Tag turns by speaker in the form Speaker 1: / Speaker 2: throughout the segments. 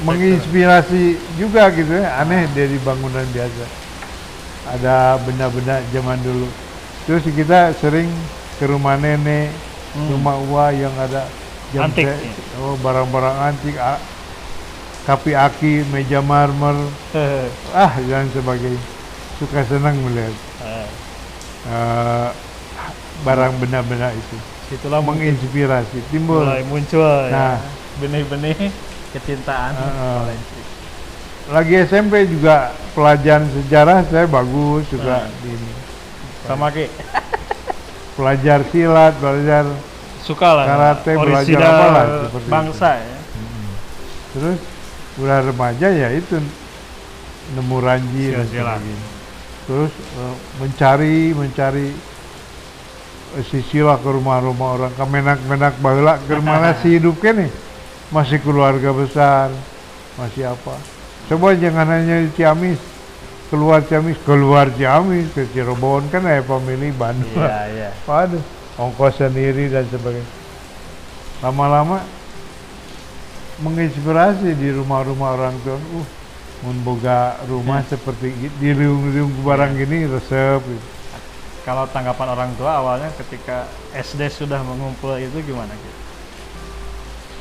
Speaker 1: menginspirasi juga gitu ya, aneh dari bangunan biasa. Ada benda-benda zaman dulu. Terus kita sering ke rumah nenek, rumah Uwa yang ada
Speaker 2: Antik,
Speaker 1: barang-barang antik, kapi aki, meja marmer, dan sebagainya. Suka senang melihat barang benda-benda itu.
Speaker 2: Itulah
Speaker 1: menginspirasi, timbul.
Speaker 2: Mulai muncul ya benih-benih kecintaan.
Speaker 1: Lagi SMP juga pelajaran sejarah saya bagus juga di ini.
Speaker 2: Sama Ki.
Speaker 1: Pelajar silat, belajar
Speaker 2: suka lah
Speaker 1: karate, belajar apa lah seperti
Speaker 2: bangsa
Speaker 1: itu.
Speaker 2: Ya.
Speaker 1: Terus udah remaja ya itu nemu ranji dan sebagainya. Terus mencari sisilah ke rumah-rumah orang, ke menak-menak baheula keur mana si hidup nih masih keluarga besar, masih apa. Coba jangan hanya di Ciamis, keluar Ciamis ke Cirebon kan family Bandung.
Speaker 2: Iya.
Speaker 1: Waduh, ongkos sendiri dan sebagainya. Lama-lama menginspirasi di rumah-rumah orang tua. Memboga rumah seperti di riung-riung barang gini resep gitu.
Speaker 2: Kalau tanggapan orang tua awalnya ketika SD sudah mengumpul itu gimana gitu?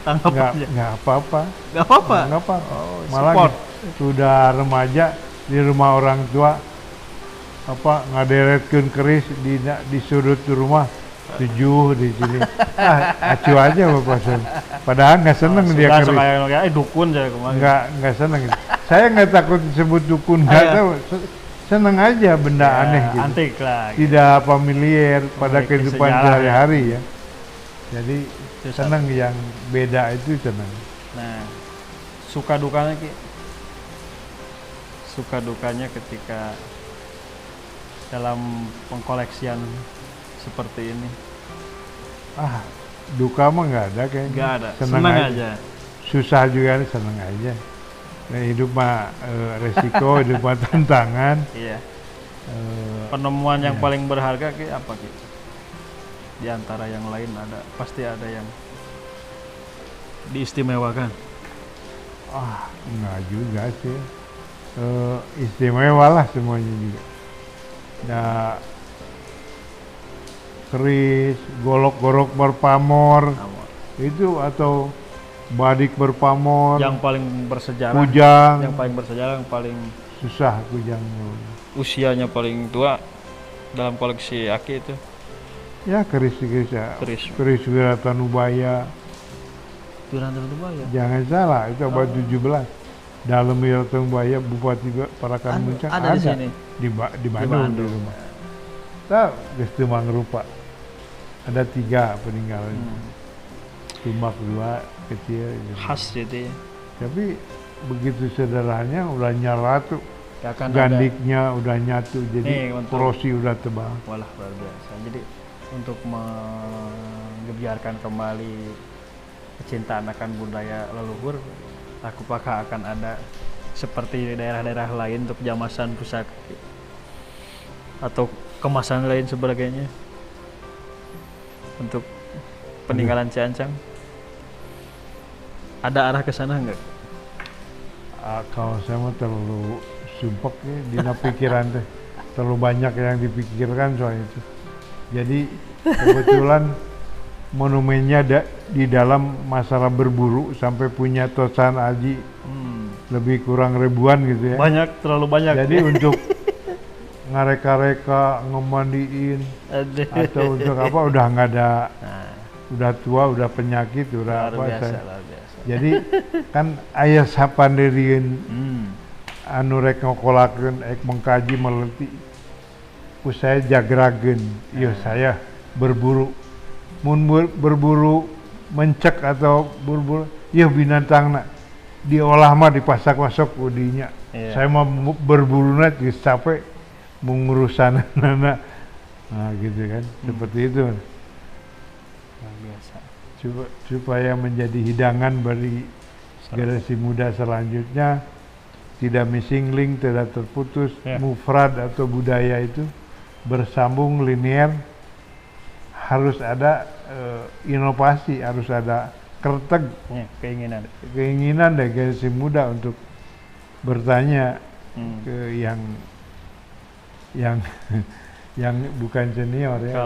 Speaker 2: Tanggapannya?
Speaker 1: Nggak apa-apa.
Speaker 2: Nggak apa-apa?
Speaker 1: Nggak apa-apa.
Speaker 2: Oh,
Speaker 1: malah sudah remaja di rumah orang tua ngaderetkeun keris di sudut rumah 7 di sini. Acu aja Bapak. Padahal nggak seneng dia keris.
Speaker 2: Kayak dukun saya kemarin.
Speaker 1: Nggak seneng. Saya nggak takut disebut dukun, nggak tahu. Seneng aja benda aneh gitu.
Speaker 2: Antik lah. Gitu.
Speaker 1: Tidak familiar pada kehidupan sehari-hari ya. Jadi seneng yang beda itu seneng.
Speaker 2: Nah, suka dukanya Ki? Suka dukanya ketika dalam pengkoleksian seperti ini.
Speaker 1: Duka mah nggak ada kayaknya.
Speaker 2: Nggak ada.
Speaker 1: Seneng
Speaker 2: aja.
Speaker 1: Susah juga seneng aja. Nah, hidup mah resiko, hidup mah tantangan.
Speaker 2: Iya. Penemuan yang paling berharga Ki apa Ki? Di antara yang lain pasti ada yang diistimewakan.
Speaker 1: Enggak juga sih. Istimewa lah semuanya juga. Nah, keris, golok-golok berpamor itu atau badik berpamor.
Speaker 2: Yang paling bersejarah.
Speaker 1: Kujang.
Speaker 2: Yang paling bersejarah, yang paling
Speaker 1: susah kujang.
Speaker 2: Usianya paling tua dalam koleksi Aki itu.
Speaker 1: Ya keris ya. Keris Wiratanubaya.
Speaker 2: Wiratanubaya.
Speaker 1: Jangan salah, itu abad 17. Dalam Wiratanubaya Bupati Parakan Muncang
Speaker 2: ada di sini.
Speaker 1: Di Bandung. Di rumah. Tahu geus teu mangrupa. Ada 3 peninggalan. Tumbak 2 kecil gitu.
Speaker 2: Khas gitu ya.
Speaker 1: Tapi begitu sederhananya udah nyala tuh.
Speaker 2: Gandiknya
Speaker 1: udah nyatu, jadi korosi udah tebal.
Speaker 2: Walah, luar biasa. Jadi untuk menggebiarkan kembali kecintaan akan budaya leluhur, apakah akan ada seperti daerah-daerah lain untuk jamasan pusaka atau kemasan lain sebagainya untuk peninggalan Ciancang? Ada arah ke sana enggak?
Speaker 1: Kalau saya mah terlalu sumpek ya, dina pikiran teh. Terlalu banyak yang dipikirkan soal itu. Jadi kebetulan monumennya di dalam masalah berburu sampai punya Tosan Aji lebih kurang ribuan gitu ya.
Speaker 2: Terlalu banyak.
Speaker 1: Jadi untuk ngareka-reka, ngemandiin atau untuk apa udah nggak ada. Udah tua, udah penyakit, udah luar biasa. Jadi kan aya sapandeureun anu rek ngokolakeun ek mengkaji meleti saya jagrageun ieu saya berburu mun berburu mencek atau berburu ieu binatangna diolah mah dipasak-pasak ku dinya. Saya mah berburuna geus capek mengurusanana. Nah gitu kan, seperti itu.
Speaker 2: Biasa.
Speaker 1: Supaya menjadi hidangan bagi generasi muda selanjutnya, tidak missing link, tidak terputus, mufrad atau budaya itu bersambung linear, harus ada inovasi, harus ada kertek keinginan dari generasi muda untuk bertanya ke yang yang bukan senior ya,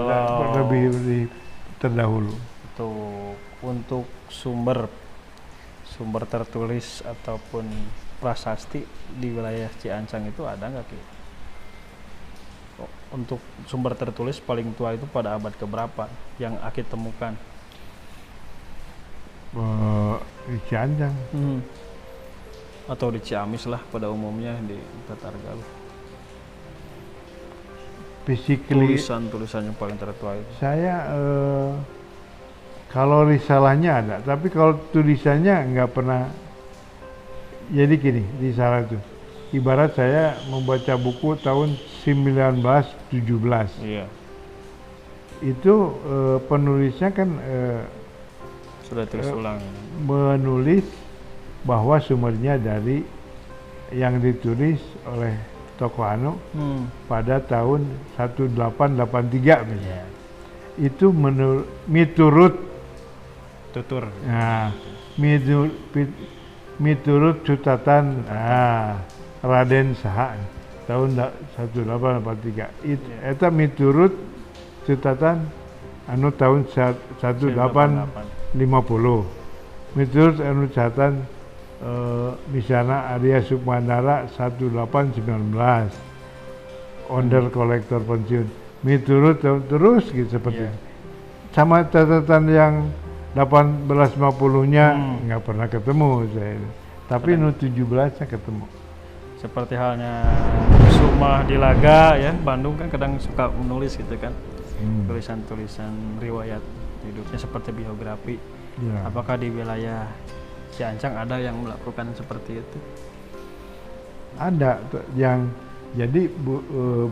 Speaker 1: lebih terdahulu.
Speaker 2: Untuk sumber tertulis ataupun prasasti di wilayah Ciancang itu ada nggak Ki? Untuk sumber tertulis paling tua itu pada abad keberapa yang Aki temukan?
Speaker 1: Di Ciancang
Speaker 2: atau di Ciamis lah pada umumnya di Tatargaluh. Tulisan-tulisan yang paling tertua itu.
Speaker 1: Saya kalau risalahnya ada, tapi kalau tulisannya nggak pernah. Jadi gini, risalah itu ibarat saya membaca buku tahun 1917.
Speaker 2: Iya.
Speaker 1: Itu penulisnya kan
Speaker 2: sudah tulis ulang.
Speaker 1: Menulis bahwa sumbernya dari yang ditulis oleh Tokoh Anu pada tahun 1883 misalnya. Itu miturut
Speaker 2: tutur.
Speaker 1: Nah, miturut catatan Raden Saha tahun 1883. Eta miturut catatan anu tahun 1850. Miturut anu catatan misalnya Arya Sukmanara 1819 onder kolektor pensiun miturut terus gitu seperti sama catatan yang 1850-nya nggak pernah ketemu saya, tapi nu 17-nya ketemu.
Speaker 2: Seperti halnya Sukma Dilaga ya, Bandung kan kadang suka menulis gitu kan, tulisan-tulisan riwayat hidupnya seperti biografi. Apakah di wilayah Ciancang ada yang melakukan seperti itu?
Speaker 1: Ada yang jadi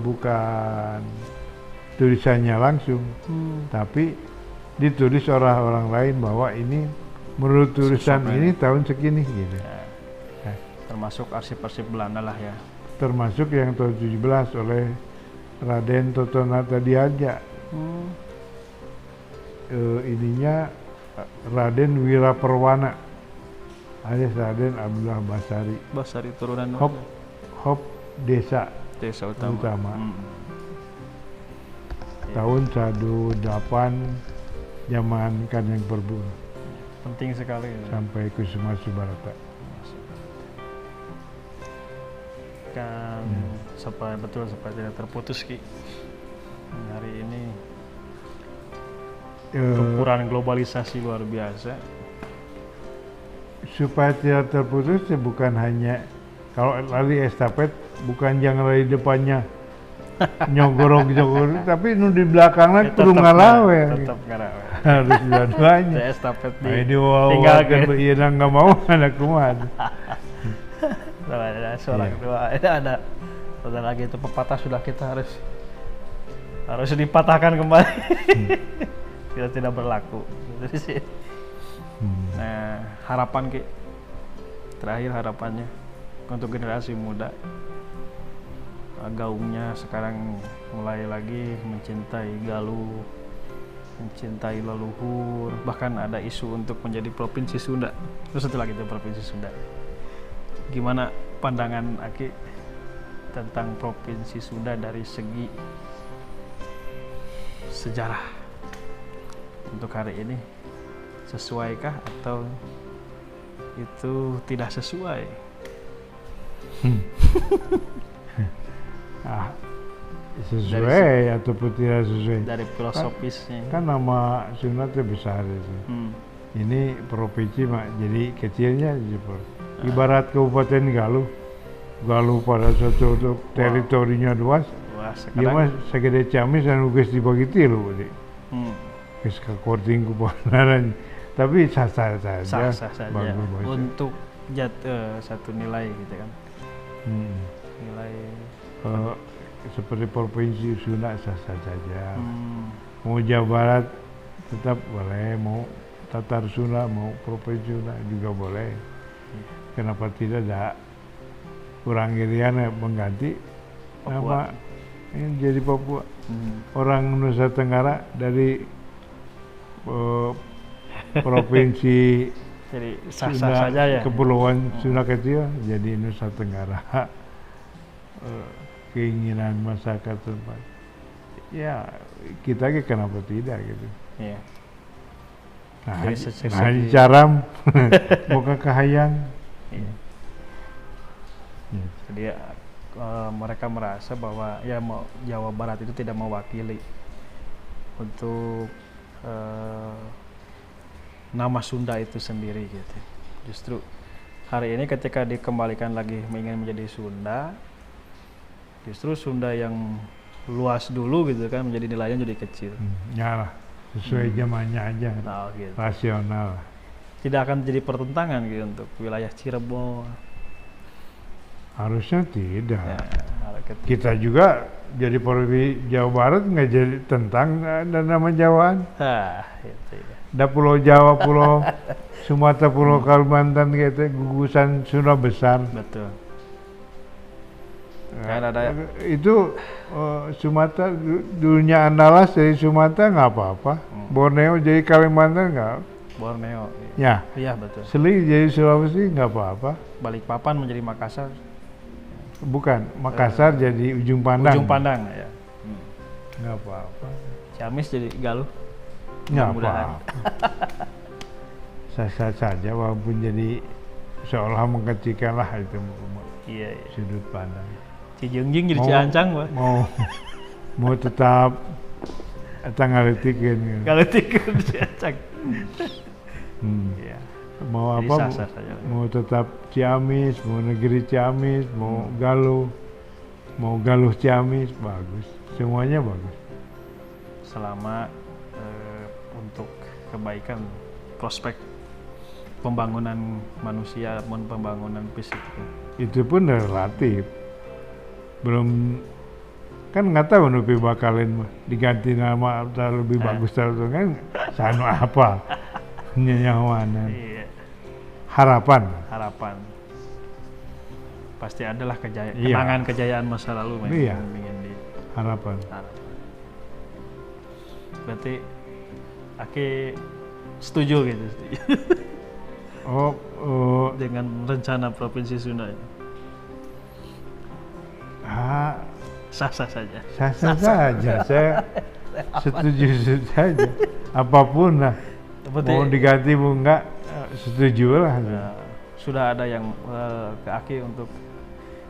Speaker 1: bukan tulisannya langsung, tapi ditulis orang lain bahwa ini menurut tulisan ini tahun segini gitu.
Speaker 2: Termasuk arsip-arsip Belanda lah ya.
Speaker 1: Termasuk yang tahun 17 oleh Raden Totonata Diaja. Ininya Raden Wiraperwana alias Raden Abdullah Basari.
Speaker 2: Basari turunan
Speaker 1: Hop Desa Utama. Tahun 18 zaman Kanjeng Prabu.
Speaker 2: Penting sekali.
Speaker 1: Sampai Kusuma Subarata.
Speaker 2: Kan supaya tidak terputus Ki. Hari ini gempuran globalisasi luar biasa.
Speaker 1: Supaya tidak terputus ya bukan hanya kalau lari estafet bukan jangan lari depannya nyogorok tapi nu di belakangnya kudu ngalawe.
Speaker 2: Tetap ngalawe.
Speaker 1: Harus dua-duanya.
Speaker 2: Estafet
Speaker 1: tinggal kan iya nggak mau anak kumat.
Speaker 2: Ada seorang dua ada lagi itu pepatah sudah kita harus dipatahkan kembali. Tidak berlaku. Nah, harapan Ki, terakhir harapannya untuk generasi muda, gaungnya sekarang mulai lagi mencintai Galuh, mencintai leluhur, bahkan ada isu untuk menjadi provinsi Sunda. Terus satu lagi itu provinsi Sunda. Gimana pandangan Aki tentang provinsi Sunda dari segi sejarah untuk hari ini? Sesuaikah atau itu tidak sesuai?
Speaker 1: Sesuai ataupun tidak sesuai?
Speaker 2: Dari filosofisnya.
Speaker 1: Kan nama Sunda itu besar itu. Ini provinsi jadi kecilnya ibarat Kabupaten Galuh pada suatu teritorinya luas. Dia mah segede Ciamis dan geus dibagi tilu. Geus kakorting ku panaran. Tapi sah-sah saja.
Speaker 2: Bagus. Untuk satu nilai gitu kan. Nilai
Speaker 1: seperti provinsi Sunda sah-sah saja. Mau Jawa Barat tetap boleh, mau Tatar Sunda, mau provinsi Sunda juga boleh. Kenapa tidak ada kurang irian mengganti nama ini jadi Papua. Orang Nusa Tenggara dari provinsi
Speaker 2: jadi sah-sah saja ya.
Speaker 1: Kepulauan Sunda Kecil jadi Nusa Tenggara. Keinginan masyarakat tempat. Ya kita kenapa tidak gitu.
Speaker 2: Iya.
Speaker 1: Nah, caram bukan kahayang.
Speaker 2: Iya. Jadi mereka merasa bahwa ya Jawa Barat itu tidak mewakili untuk nama Sunda itu sendiri gitu. Justru hari ini ketika dikembalikan lagi ingin menjadi Sunda, justru Sunda yang luas dulu gitu kan menjadi nilainya jadi kecil.
Speaker 1: Ya lah, sesuai zamannya aja.
Speaker 2: Gitu.
Speaker 1: Rasional.
Speaker 2: Tidak akan jadi pertentangan gitu untuk wilayah Cirebon.
Speaker 1: Harusnya tidak.
Speaker 2: Ya,
Speaker 1: kita juga jadi provinsi Jawa Barat nggak jadi tentang dan nama Jawaan.
Speaker 2: Itu ya.
Speaker 1: Ada Pulau Jawa, Pulau Sumatera, Pulau Kalimantan gitu, gugusan Sunda besar.
Speaker 2: Betul.
Speaker 1: Kan ada itu Sumatera dulunya Andalas dari Sumatera nggak apa-apa. Borneo jadi Kalimantan nggak.
Speaker 2: Borneo.
Speaker 1: Ya.
Speaker 2: Iya betul.
Speaker 1: Seli jadi Sulawesi nggak apa-apa.
Speaker 2: Balikpapan menjadi Makassar.
Speaker 1: Bukan, Makassar jadi Ujung Pandang.
Speaker 2: Ujung Pandang ya.
Speaker 1: Nggak apa-apa.
Speaker 2: Ciamis jadi Galuh.
Speaker 1: Nggak apa-apa. Sah-sah saja walaupun jadi seolah mengkecilkan lah itu
Speaker 2: iya.
Speaker 1: sudut pandang.
Speaker 2: Cijengjing jadi Ciancang, Pak.
Speaker 1: Mau tetap ngaleutikeun.
Speaker 2: Ngaleutikeun Ciancang.
Speaker 1: Iya. Mau apa? Mau tetap Ciamis, mau negeri Ciamis, mau Galuh Ciamis, bagus. Semuanya bagus.
Speaker 2: Selama untuk kebaikan prospek pembangunan manusia maupun pembangunan fisik
Speaker 1: itu pun relatif. Belum kan nggak tahu nupi bakalin diganti nama atau lebih bagus terus kan sanu apa nyawanan.
Speaker 2: Iya.
Speaker 1: Harapan
Speaker 2: pasti adalah kenangan kejayaan masa lalu
Speaker 1: iya.
Speaker 2: Ingin di
Speaker 1: harapan.
Speaker 2: Berarti Aki setuju gitu. Dengan rencana Provinsi Sunda ini. Sah-sah saja.
Speaker 1: Sah-sah saja. Saya setuju saja. Apapun lah. Mau diganti mau enggak, setuju lah.
Speaker 2: Sudah ada yang ke Aki untuk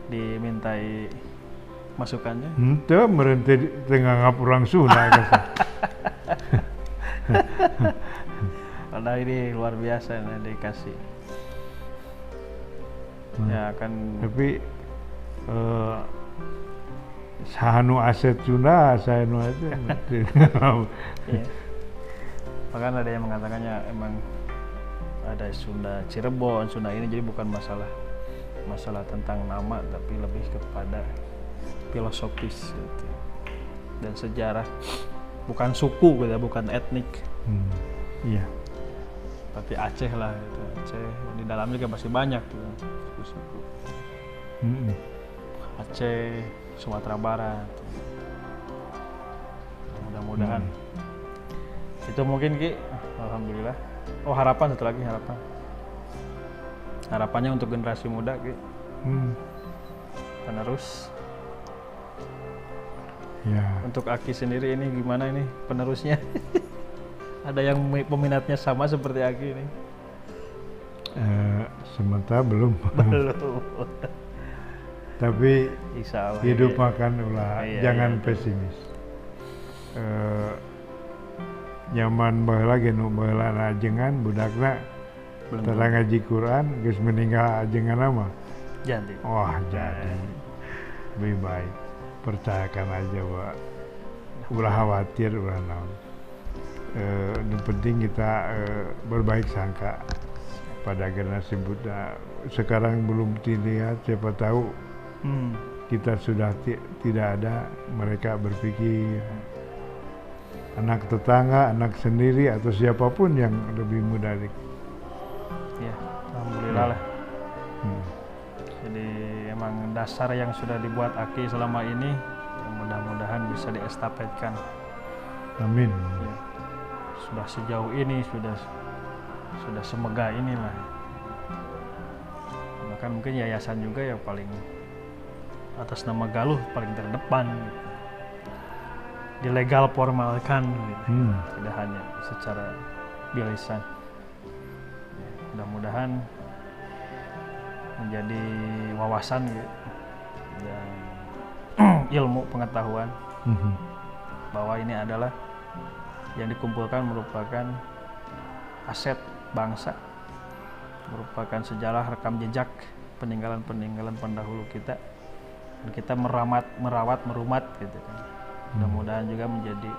Speaker 2: dimintai masukannya?
Speaker 1: Itu merenti tengah ngapurang Sunda.
Speaker 2: Padahal ini luar biasa nih dikasih. Ya kan.
Speaker 1: Tapi sahanu aset Sunda, sahanu aja.
Speaker 2: Iya. Bahkan ada yang mengatakannya emang ada Sunda Cirebon, Sunda ini jadi bukan masalah tentang nama tapi lebih kepada filosofis gitu. Dan sejarah, bukan suku gitu, bukan etnik.
Speaker 1: Iya.
Speaker 2: Tapi Aceh lah gitu. Aceh di dalamnya juga masih banyak gitu, suku-suku. Aceh, Sumatera Barat. Mudah-mudahan. Itu mungkin Ki, alhamdulillah. Oh harapan satu lagi harapan. Harapannya untuk generasi muda Ki. Penerus.
Speaker 1: Ya.
Speaker 2: Untuk Aki sendiri ini gimana ini penerusnya? Ada yang peminatnya sama seperti Aki ini?
Speaker 1: Sementara belum. Tapi hidup makan ulah, jangan pesimis. Nyaman baheula ge nu baheula ajengan budakna terang ngaji Quran geus meninggal ajengan mah.
Speaker 2: Jadi.
Speaker 1: Wah, jadi. Lebih baik percayakan aja Pak. Ulah khawatir ulah naon. Yang penting kita berbaik sangka pada generasi muda. Sekarang belum dilihat, siapa tahu kita sudah tidak ada, mereka berpikir anak tetangga, anak sendiri atau siapapun yang lebih muda.
Speaker 2: Ya, alhamdulillah lah. Jadi emang dasar yang sudah dibuat Aki selama ini mudah-mudahan bisa diestafetkan.
Speaker 1: Amin.
Speaker 2: Ya. Sudah sejauh ini sudah sudah semegah inilah. Bahkan mungkin yayasan juga yang paling atas nama Galuh paling terdepan gitu. Dilegal formalkan gitu. Tidak hanya secara di lisan. Mudah-mudahan menjadi wawasan gitu, dan ilmu pengetahuan bahwa ini adalah yang dikumpulkan merupakan aset bangsa, merupakan sejarah rekam jejak peninggalan-peninggalan pendahulu kita, dan kita merawat, merumat gitu kan. Mudah-mudahan juga menjadi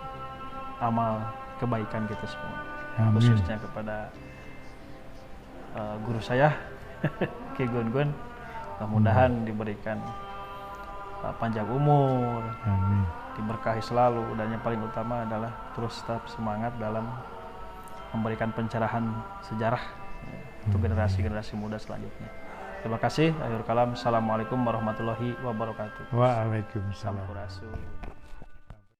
Speaker 2: amal kebaikan kita semua. Amin. Khususnya kepada guru saya Ki Gun-Gun, mudah-mudahan diberikan panjang umur. Amin. Diberkahi selalu, dan yang paling utama adalah terus tetap semangat dalam memberikan pencerahan sejarah untuk generasi-generasi muda selanjutnya. Terima kasih. Akhir kalam. Assalamualaikum warahmatullahi wabarakatuh.
Speaker 1: Waalaikumsalam.